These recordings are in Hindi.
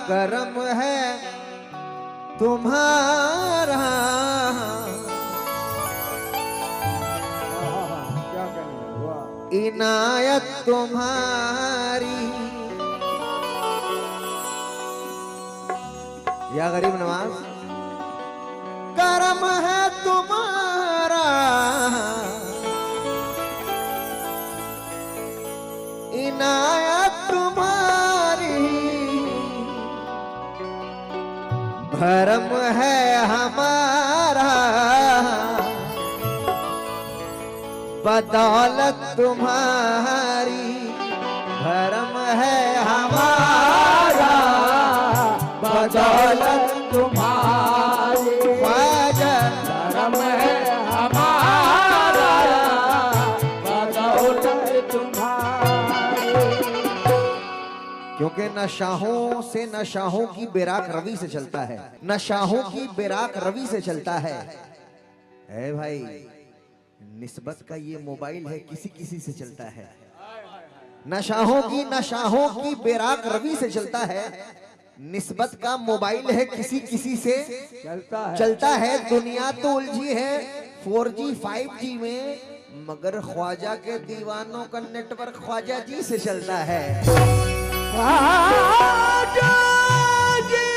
करम है तुम्हारा, क्या करें, वाह। इनायत तुम्हारी। या गरीब नवाज, करम है तुम्हारा, इनायत तुम्हारी, भरम है हमारा, बदौलत तुम्हारी, भरम है हमारा, बदौलत तुम्हारी, ख्वाजा धर्म है हमारा, बदौलत तुम्हारी। क्योंकि न शाहों से न शाहों की बेराक रवि से चलता है, न शाहों की बेराक रवि से चलता है। है भाई, निस्बत का ये मोबाइल है, किसी किसी से चलता है। न शाहों की बेराक रवि से चलता है, निस्बत का मोबाइल है, किसी किसी से चलता है। दुनिया तो उलझी है 4G 5G में, मगर ख्वाजा के दीवानों का नेटवर्क ख्वाजा जी से चलता है। ख्वाजा जी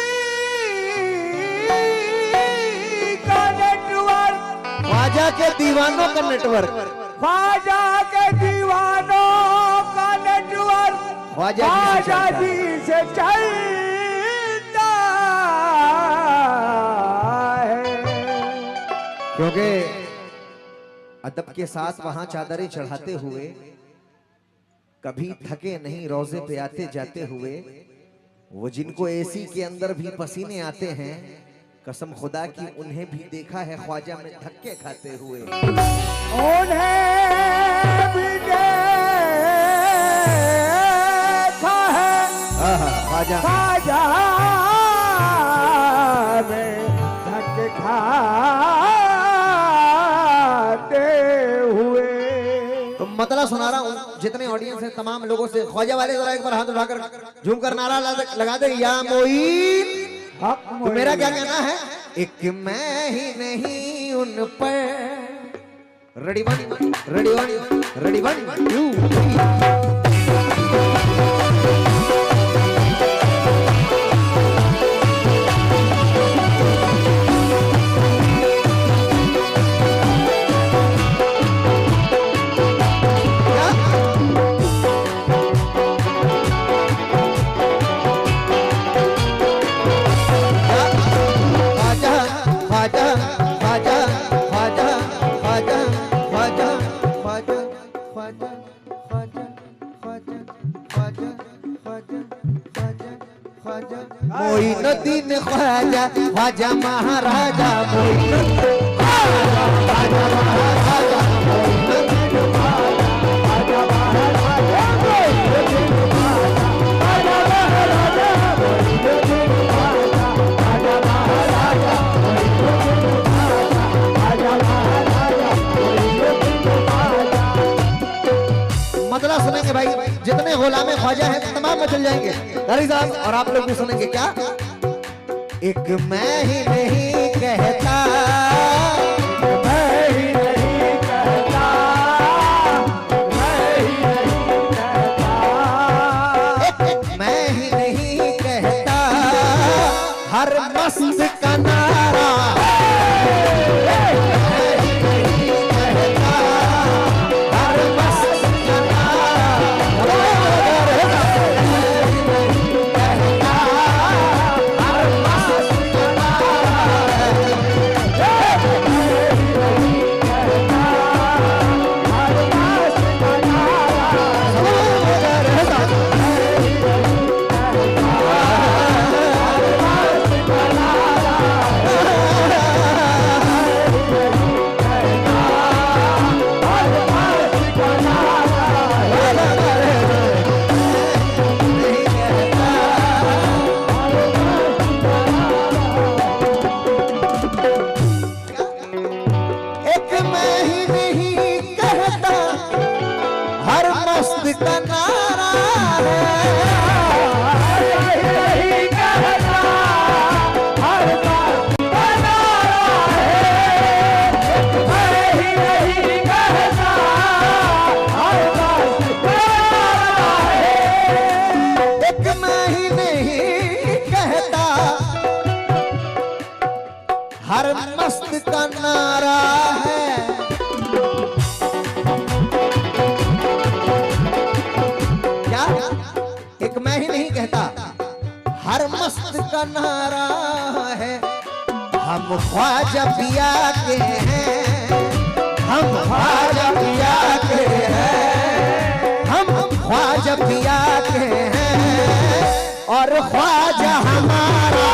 का नेटवर्क, ख्वाजा के दीवानों का नेटवर्क, ख्वाजा के दीवानों का नेटवर्क ख्वाजा जी से चलता है। क्योंकि अदब के साथ वहां चादरें चढ़ाते हुए, कभी थके नहीं रोजे पे आते जाते हुए, वो जिनको एसी के अंदर भी पसीने आते हैं, कसम खुदा की उन्हें भी देखा है ख्वाजा में धक्के खाते हुए। उन्हें भी देखा है ख्वाजा ख्वाजा में धक्के खाते हुए। तो मतलब सुना रहा हूं जितने ऑडियंस है तमाम लोगों से, ख्वाजा वाले जरा एक बार हाथ उठाकर झूम कर नारा लगा दे, या मोईन। तो मेरा क्या कहना है, एक मैं ही नहीं उन पर। Ready one, ready one, ready one, 2 3। Moinuddin Khwaja, Khwaja महाराजा, मोइनुद्दीन ख्वाजा महाराजा, मोइनुद्दीन ख्वाजा, ख्वाजा महाराजा, मोइनुद्दीन ख्वाजा, ख्वाजा महाराजा, मोइनुद्दीन ख्वाजा, ख्वाजा महाराजा, मोइनुद्दीन ख्वाजा, ख्वाजा महाराजा, मोइनुद्दीन ख्वाजा। मतलब सुनेंगे भाई, जितने गुलाम ख्वाजा हैं तमाम में चल जाएंगे गारी साहब, और आप लोग भी सुनेंगे। क्या एक मैं ही नहीं कहता, मैं ही नहीं कहता, मैं ही नहीं कहता, मैं ही नहीं कहता, हर मस्त का नारा, मैं ही नहीं कहता, हर मस्त का नारा, का नारा है। क्या एक मैं ही नहीं कहता, हर मस्त का नारा है। हम ख्वाजा पिया के हैं, हम ख्वाजा पिया के हैं, हम ख्वाजा पिया के हैं और ख्वाजा हमारा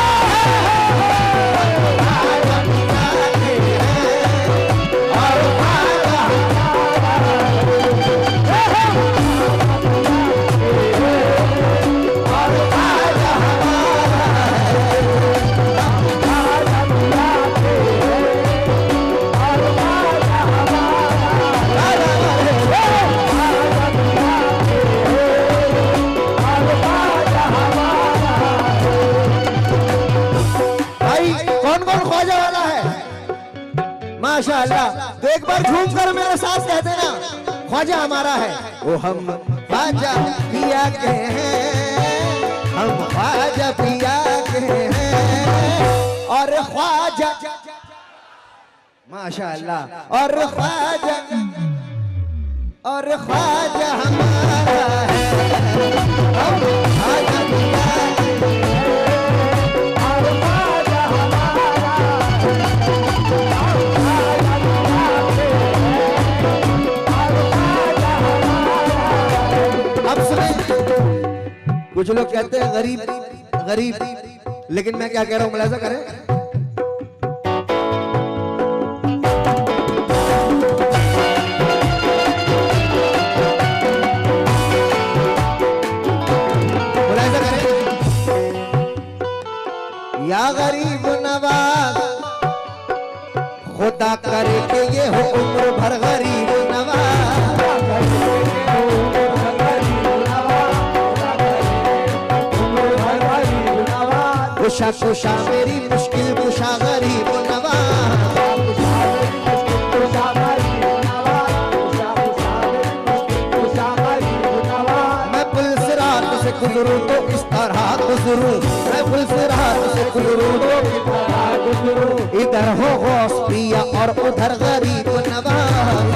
माशाअल्लाह। तो एक बार झूम कर मेरे साथ कहते ना, ख्वाजा हमारा है। वो हम ख्वाजा पिया के हैं, हम ख्वाजा पिया के हैं और ख्वाजा माशाअल्लाह और ख्वाजा हमारा है। हम ख्वाजा पिया के हैं और ख्वाजा हमारा है। अब सुने, कुछ लोग कहते हैं गरीब गरीब, लेकिन मैं क्या कह रहा हूं मुलाजा करें। मुलाजा करें। या गरीब नवाज खुदा करे कि ये हो उम्र भर गरीब नवाज। कुशा कुशा मेरी मुश्किल कुशा गरीब नवाज। मैं पुलिस रात से गुजरूं तो इस तरह गुजरूं, मैं पुलिस रात से गुजरूं तो इस तरह गुजरूं। इधर हो गौस पिया और उधर गरीब नवाज।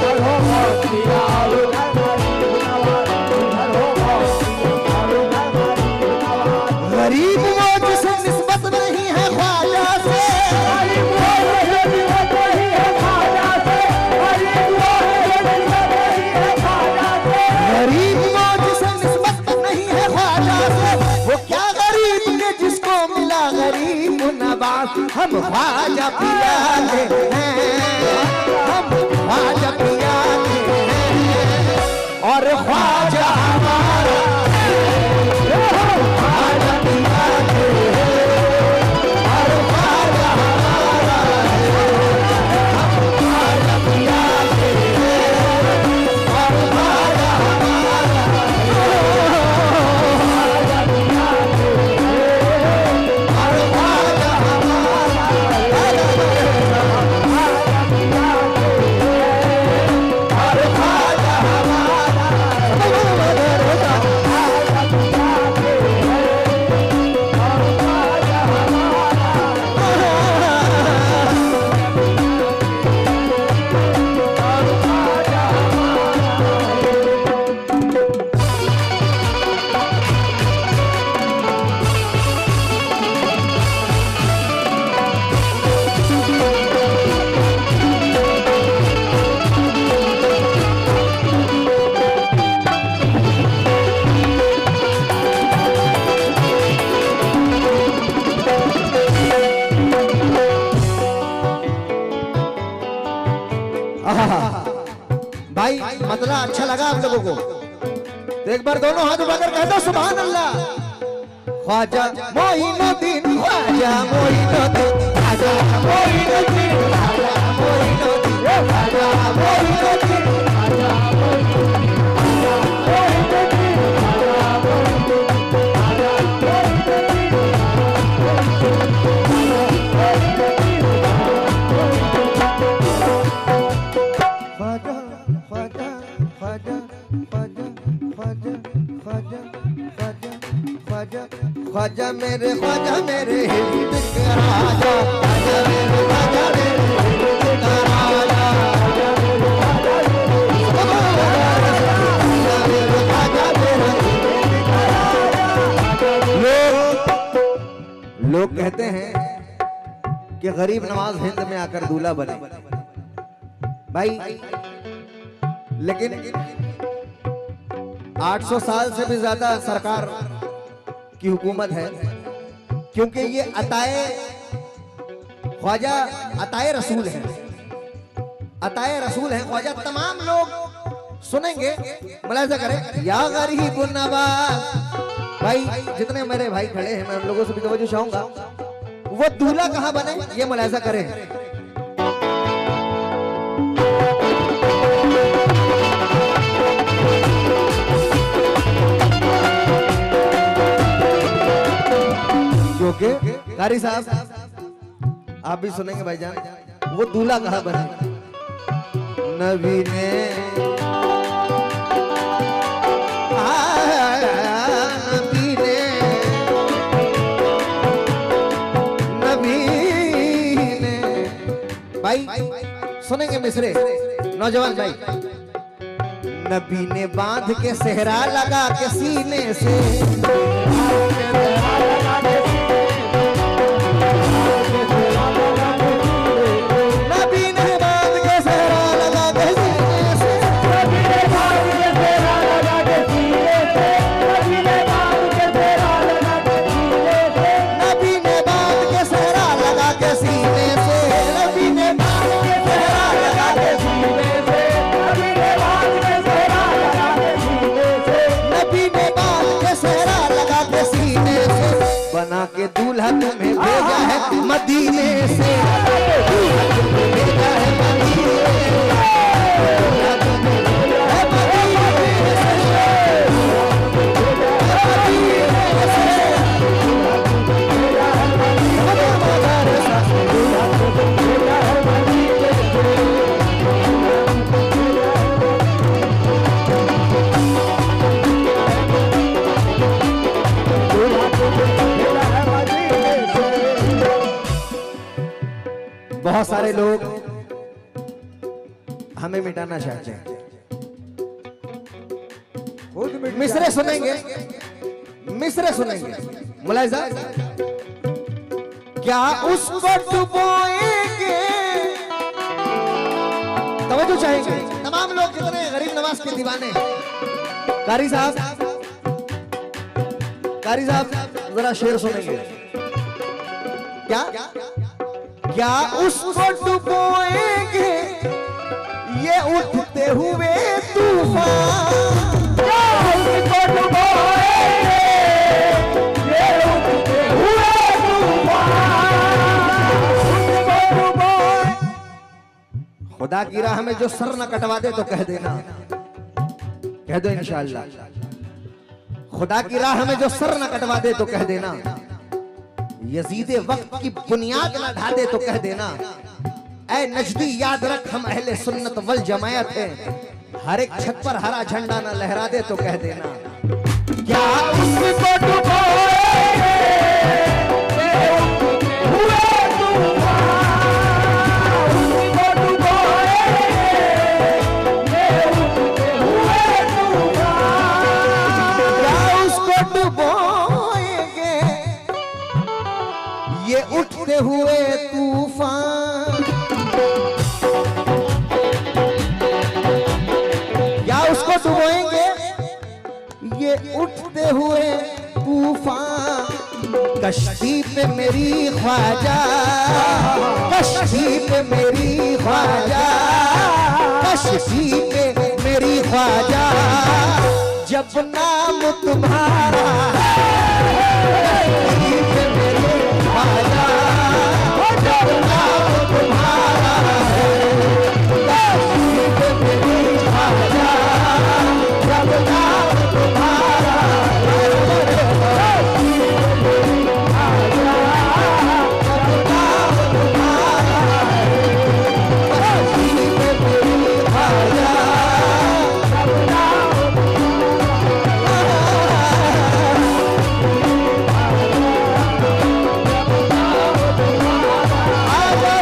गरीब वो जिसे निस्बत नहीं है ख्वाजा से, गरीब वो जिसे निस्बत नहीं है ख्वाजा से, गरीब वो जिसे निस्बत नहीं है ख्वाजा से, गरीब वो जिसे निस्बत नहीं है ख्वाजा से। वो क्या गरीब के जिसको मिला गरीब नवाज। हम ख्वाजा पिया के हैं, हम ख्वाजा पिया के हैं और ख्वाजा हमारा भाई मतलब अच्छा लगा आप लोगों को तो एक बार दोनों हाथ उठाकर कह दो सुभान अल्लाह। ख्वाजा मोइनुद्दीन, ख्वाजा मोइनुद्दीन, ख्वाजा मोइनुद्दीन, ख्वाजा मोइनुद्दीन, ख्वाजा मोइनुद्दीन, ख्वाजा मोइनुद्दीन, ख्वाजा मेरे हिंद के राजा, ख्वाजा मेरे लोग कहते हैं कि गरीब नवाज हिंद में आकर दूल्हा बने। भाई लेकिन 800 साल से भी ज्यादा सरकार की हुकूमत है, क्योंकि ये अताए ख्वाजा अताए रसूल है, अताए रसूल है ख्वाजा। तमाम लोग सुनेंगे, मुलाहिजा करें, या गरीब नवाज। भाई जितने मेरे भाई खड़े हैं, मैं उन लोगों से भी तवज्जो चाहूंगा, वो दूल्हा कहां बने ये मुलाहिजा करें। क्योंकि कारी साहब आप भी सुनेंगे भाईजान, वो दूल्हा कहां बने। नबी ने भाई सुनेंगे मिसरे नौजवान भाई। नबी ने बांध के सेहरा लगा के सीने से, नबी ने बांध के सेहरा लगा के सीने से, नबी ने बांध के सेहरा लगा के सीने से, नबी ने बांध के सेहरा लगा के सीने से, नबी ने बांध के सेहरा लगा के सीने से, नबी ने बांध के सेहरा लगा के सीने से, नबी ने बांध के सेहरा लगा के सीने से, नबी ने बांध के सेहरा लगा के सीने से, बना के दूल्हा तुम्हें भेजा है मदीने से, भेजा है मदीने बहुत सारे लोग हमें मिटाना चाहते हैं। मिसरे सुनेंगे, मिसरे सुनेंगे, मुलाहिजा। क्या उसको डुबोएंगे, तवज्जो चाहेंगे तमाम लोग जितने गरीब नवाज के दीवाने। कारी साहब, कारी साहब जरा शेर सुनेंगे। क्या उसको डुबोएंगे ये उठते हुए तूफान, क्या उसको डुबोएंगे ये उठते हुए तूफान, उसको डुबोए। खुदा की राह में जो सर न कटवा दे तो कह देना, कह दो इंशाअल्लाह। खुदा की राह में जो सर न कटवा दे तो कह देना, यजीदे वक्त की बुनियाद ना ढा दे तो कह देना। ऐ नजदी याद रख हम अहले सुन्नत वल जमायत हैं, हर एक छत पर हरा झंडा ना लहरा दे तो कह देना। क्या उसको डुबोएंगे हुए तूफान, उसको डुबोएंगे हुए तूफान, क्या उसको डुबोएंगे ये उठते हुए तूफान, क्या उसको डुबोएंगे ये उठते हुए तूफान। कश्ती पे मेरी ख्वाजा, कश्ती पे मेरी ख्वाजा, कश्ती पे मेरी ख्वाजा, जब नाम तुम्हारा कश्ती पे मेरी ख्वाजा, जब नाम तुम्हारा है, कश्ती पे मेरी ख्वाजा, जब नाम तुम्हारा है, कश्ती पे मेरी ख्वाजा, जब नाम तुम्हारा है, कश्ती पे मेरी ख्वाजा, जब नाम तुम्हारा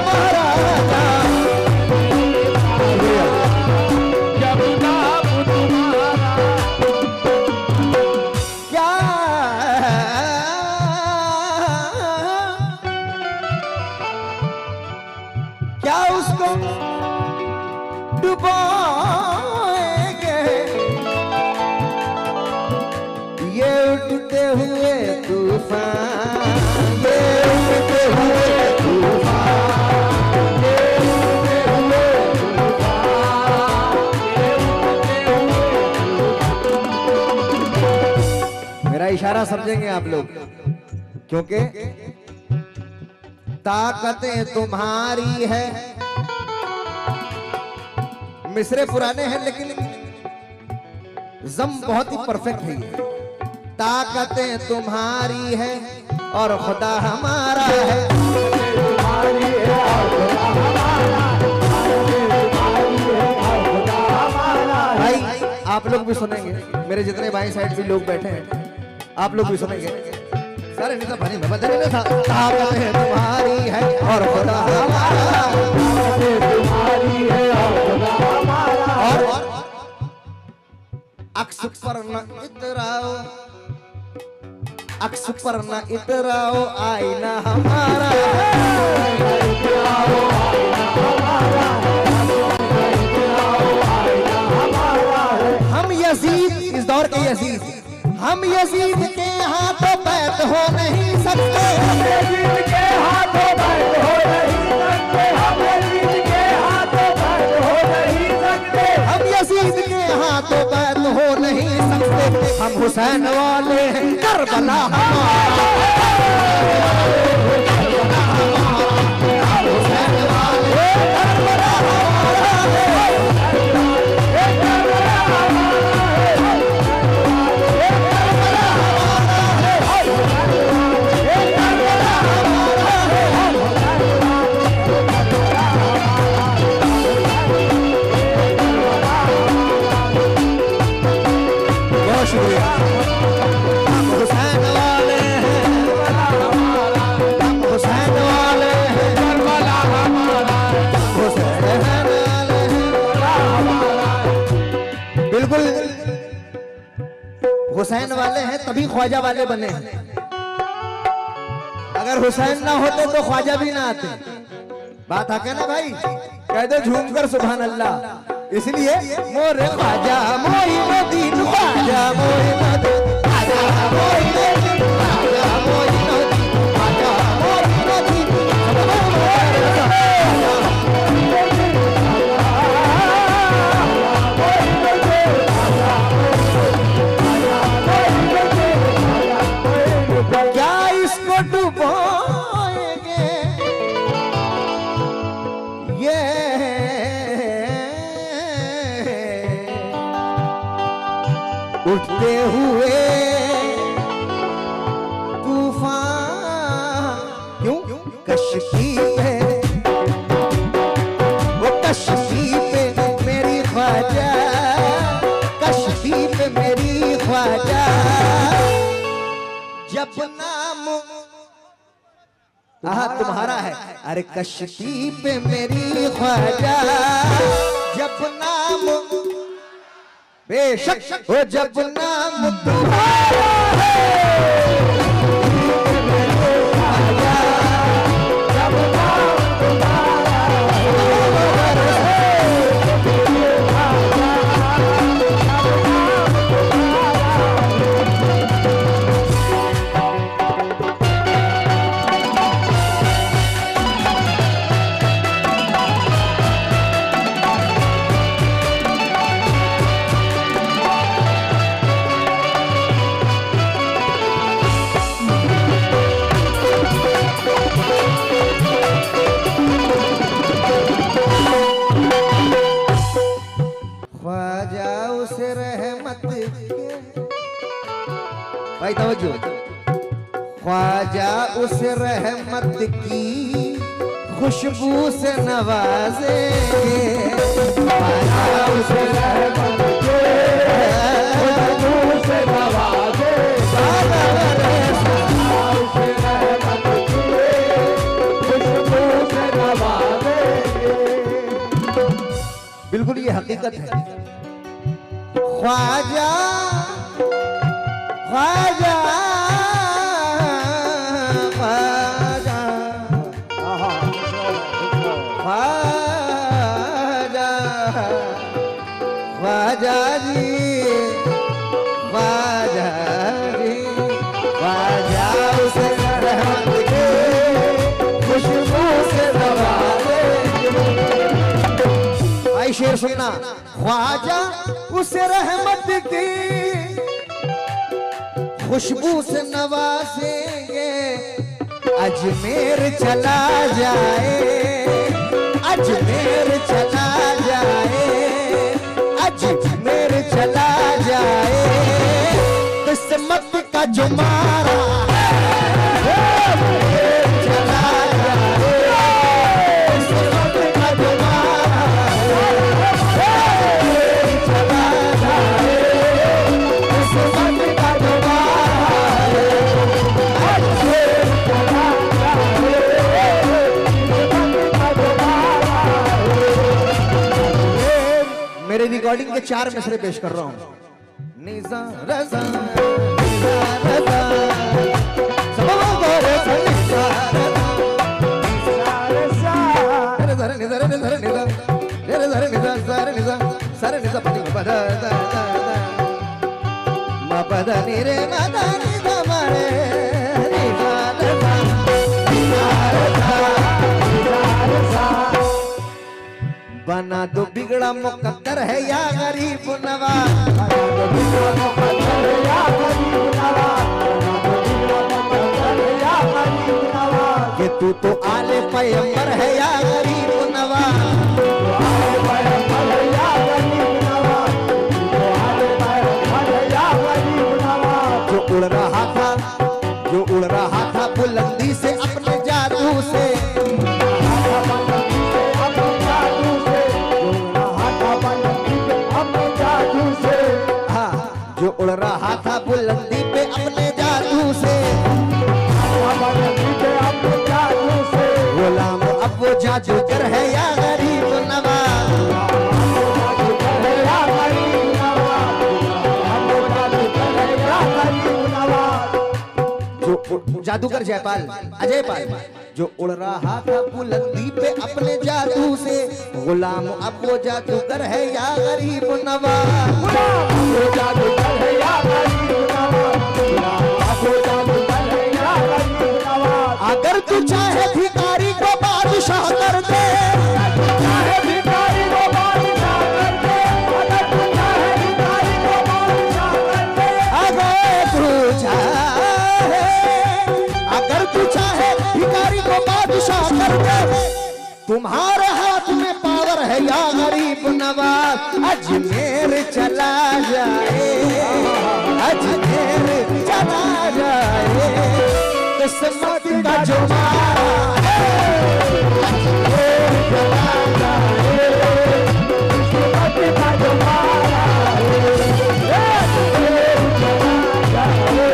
उठते हुए तूफान, ये उठते हुए तूफान, ये उठते हुए तूफान। मेरा इशारा समझेंगे आप लोग, क्योंकि ताकतें तुम्हारी है। मिसरे पुराने हैं लेकिन जम बहुत ही परफेक्ट है। ताकतें तुम्हारी है और खुदा हमारा है। भाई आप लोग भी सुनेंगे, मेरे जितने बाई साइड भी लोग बैठे हैं आप लोग भी सुनेंगे। सारे नहीं तो बने में बदल नहीं था। ताकतें तुम्हारी है और खुदा हमारा, तुम्हारी है और खुदा हमारा। और अक्स पर न इतराओ, अक्स पर न इतराओ, आईना हमारा। हम यजीद, इस दौर के यजीद, हम यजीद के हाथों बैत हो नहीं सकते। हम यजीद के हाथों बैत हो नहीं सकते। हम यजीद के हाथों बैत हो नहीं सकते। हम यजीद के हाथों बैत हो नहीं सकते। हम हुसैन वाले हैं, करबला हमारा। हम हुसैन वाले, करबला हुसैन वाले हैं तभी ख्वाजा वाले बने। अगर हुसैन ना होते तो ख्वाजा भी ना आते। बात आके ना भाई, कह दो झूमकर सुभान अल्लाह। इसलिए मोरे ख्वाजा मोइनुद्दीन, ख्वाजा मोइनुद्दीन, ख्वाजा मोइनुद्दीन, ख्वाजा मोइनुद्दीन, ख्वाजा मोइनुद्दीन। क्या इसको डुबोएंगे ये उठते हुए तूफान? क्यों? कश्ती पे, वो कश्ती पे मेरी ख्वाजा, कश्ती पे मेरी ख्वाजा। जब नाम तुम्हारा है, अरे कश्ती पे मेरी ख्वाजा, जब नाम बेशक वो, जब नाम तुम्हारा है, जब नाम तुम्हारा भाई तवज्जो। ख्वाजा उस रहमत की खुशबू से नवाजे, ख्वाजा उस रहमत की खुशबू से नवाजे, बिल्कुल ये हकीकत है। ख्वाजा ख्वाजा ख्वाजा ख्वाजा ख्वाजा जी, ख्वाजा जी। सुनना। ख्वाजा उसे रहमत की खुशबू से नवाजेंगे, अजमेर चला जाए, अजमेर चला जाए, अजमेर चला जाए, किस्मत का जो मारा चला जाए, किस्मत का जो मारा चला जाए, किस्मत का जो मेरे रिकॉर्डिंग के 4 मिसरे पेश कर रहा हूं। निजा रजा निजा रजा सबो गोरे निजा रजा निजा रजा निजा निजा निजा निजा निजा निजा सर निजा पति पदा मा पदा नि रे मा निजा मारे निजा रजा निजा रजा निजा बना दो बिगड़ा मुकद्दर है या गरीब नवाज, बना दो बिगड़ा मुकद्दर है या गरीब नवाज, बना दो बिगड़ा मुकद्दर है या गरीब नवाज, कि तू तो आले पैगंबर है या गरीब नवाज, तू आले पैगंबर है या गरीब नवाज, तू आले पैगंबर है या गरीब नवाज। जो उड़ रहा था बुलंदी से अपने जादू से, जो उड़ रहा था बुलंदी पे अपने जादू से, गुलाम अब वो जादूगर है या गरीब नवाज, जो जादूगर जयपाल अजय पाल, जो उड़ रहा था बुलंदी पे अपने जादू से, गुलाम अब वो जादूगर है या गरीब नवाज, गुलाम वो जादूगर है या गरीब नवाज, गुलाम वो जादूगर है या गरीब नवाज। अगर तू चाहे भिखारी को बादशाह कर दे, चाहे भिखारी को बादशाह कर दे, अगर तू चाहे भिखारी को बादशाह कर दे, अगर तू चाहे भिखारी को बादशाह कर दे, तुम्हारे हाथ में पावर है या गरीब नवाज, अजमेर चला जाए, अजमेर चला जाए, किस्मत का जो मारा अजमेर चला जाए, किस्मत का जो मारा अजमेर चला जाए,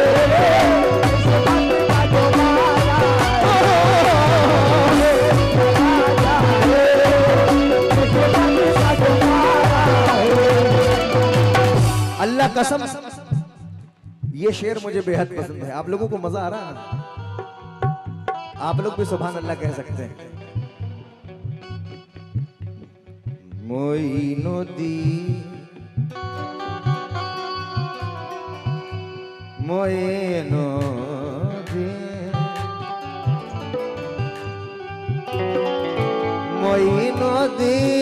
किस्मत का जो मारा अल्लाह कसम ये शेर मुझे बेहद पसंद है। आप लोगों को मजा आ रहा है ना? आप लोग भी सुभान अल्लाह कह सकते हैं। मोइनुद्दीन मोइनुद्दीन मोइनुद्दीन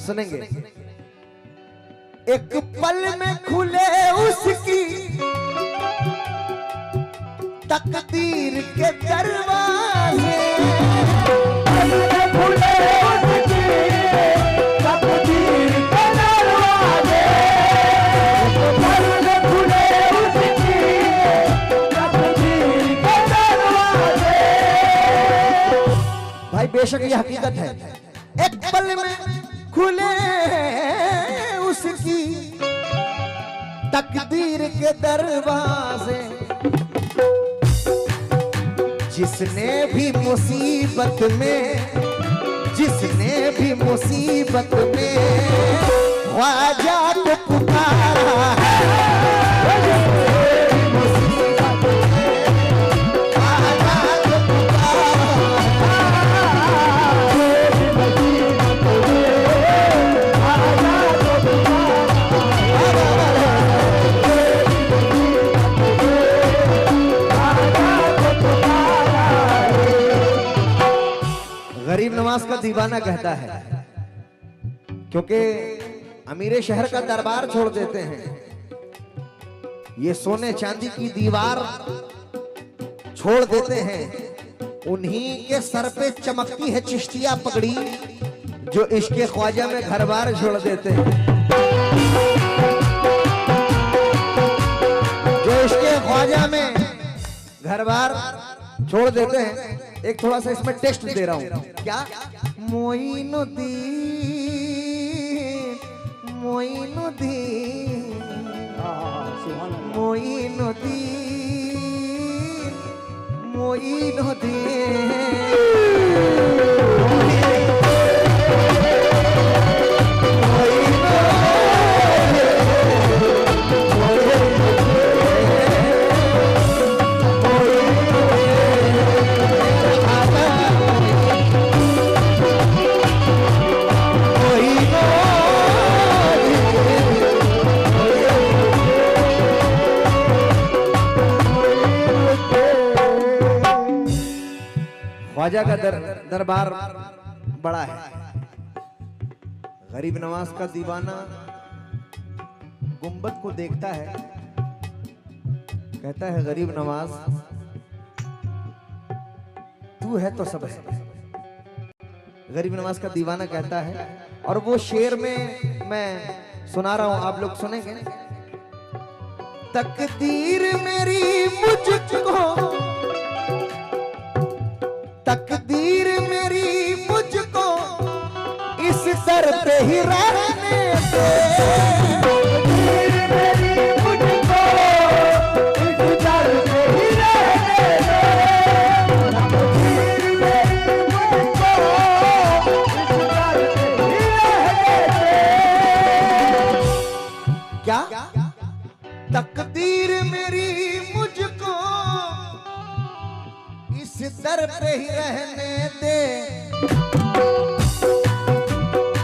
सुनेंगे। एक पल में खुले उसकी तकदीर के दरवाजे, पल में खुले उसकी तकदीर के दरवाजे, पल में खुले उसकी तकदीर के दरवाजे। भाई बेशक ये हकीकत है, एक पल में खुले उसकी तकदीर के दरवाजे, जिसने भी मुसीबत में, जिसने भी मुसीबत में ख्वाजा को पुकारा है, गरीब नवाज का दीवाना कहता है, क्योंकि अमीरे शहर का दरबार छोड़ देते हैं, ये सोने चांदी की दीवार छोड़ देते हैं, उन्हीं के सर पे चमकती है चिश्तिया पगड़ी जो इश्क़ ख्वाजा में घर बार छोड़ देते हैं, जो इश्क़ ख्वाजा में घर बार छोड़ देते हैं। एक थोड़ा सा इसमें टेस्ट दे रहा हूं, क्या? मोइनुद्दीन, मोइनुद्दीन, मोइनुद्दीन, मोइनुद्दीन। ख्वाजा का दरबार बड़ा है। गरीब नवाज का दीवाना गुंबद को देखता है, कहता है गरीब नवाज तू है तो सब है। गरीब नवाज का दीवाना कहता है, और वो शेर में मैं सुना रहा हूं, आप लोग सुनेंगे। तकदीर मेरी मुझको, तकदीर मेरी मुझको इस दर पे ही रहने दे, तकदीर मेरी मुझको इस दर पे ही रहने दे, तकदीर मेरी मुझको इस दर पे ही रहने दे। क्या? तकदीर मेरी मुझको इस दर पे ही रहने दे,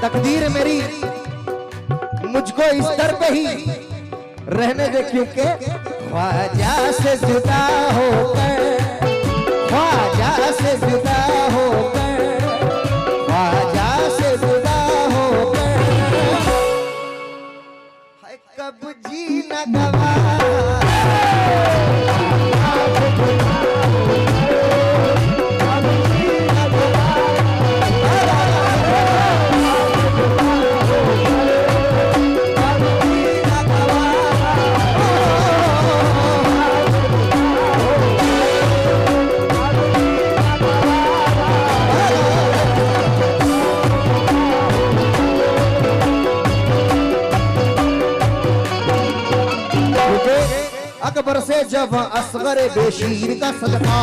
तकदीर मेरी मुझको इस दर पे ही रहने दे, क्योंकि ख्वाजा से जुदा होकर, ख्वाजा से जुदा होकर, ख्वाजा से जुदा होकर कब जीना गवारा। अकबर से जब असगर बेशीर का सदका,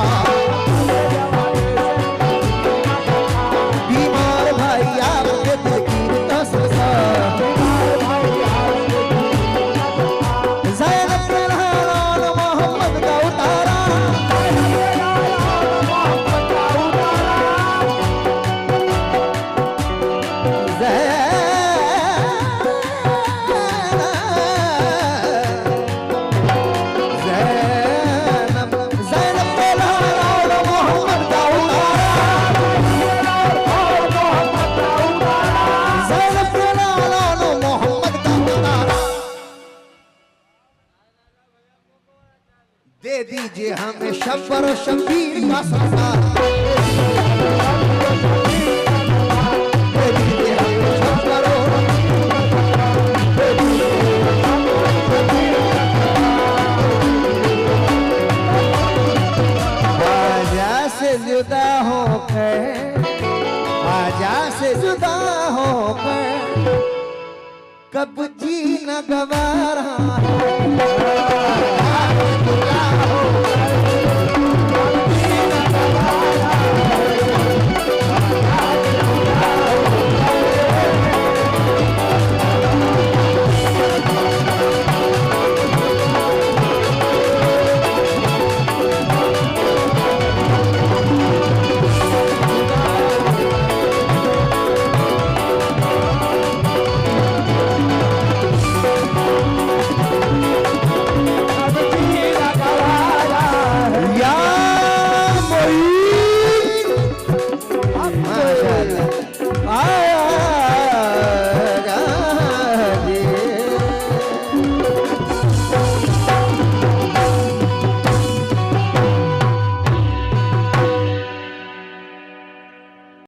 बीमार भाई आपके दिलगीर का सदका, ज़ैनब के लाल मोहम्मद का उतारा, दे दीजिए हमें शब्बर और शब्बीर का सदका, दे दीजिए हमें शब्बर और ख्वाजा से जुदा होकर, ख्वाजा से जुदा होकर कब जीना गवारा।